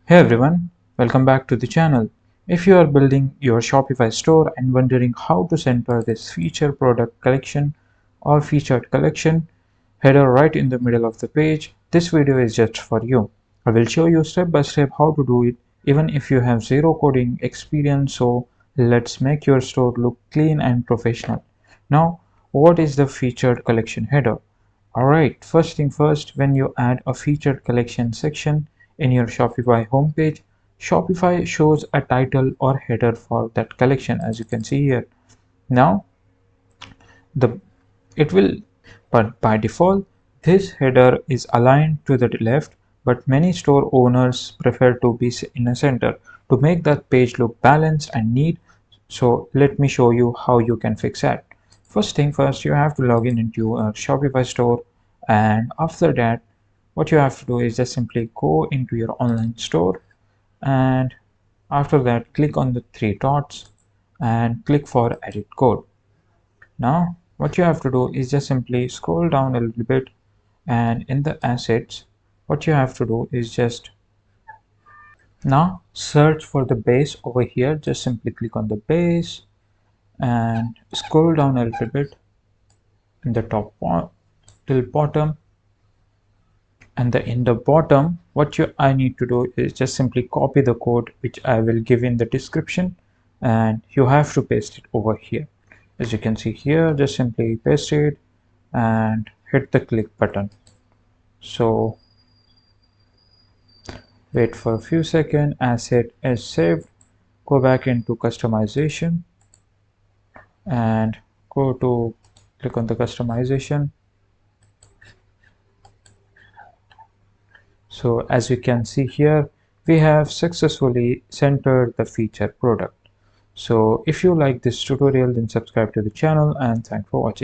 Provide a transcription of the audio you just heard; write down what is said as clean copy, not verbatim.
Hey everyone, welcome back to the channel. If you are building your Shopify store and wondering how to center this feature product collection or featured collection header right in the middle of the page, this video is just for you. I will show you step by step how to do it even if you have zero coding experience, so let's make your store look clean and professional. Now, what is the featured collection header? Alright, first thing first, when you add a featured collection section in your Shopify homepage, Shopify shows a title or header for that collection, as you can see here. Now, the it will, but by default, this header is aligned to the left, but many store owners prefer to be in the center to make that page look balanced and neat. So let me show you how you can fix that. First thing first, you have to log in into a Shopify store, and after that, what you have to do is just simply go into your online store, and after that click on the three dots and click for edit code. Now what you have to do is just simply scroll down a little bit, and in the assets what you have to do is just now search for the base over here. Just simply click on the base and scroll down a little bit in the top till bottom, and in the bottom what I need to do is just simply copy the code which I will give in the description, and you have to paste it over here. As you can see here, just simply paste it and hit the click button. So wait for a few seconds. Asset is saved. Go back into customization and go to click on the customization. So as you can see here, we have successfully centered the feature product. So if you like this tutorial, then subscribe to the channel, and thanks for watching.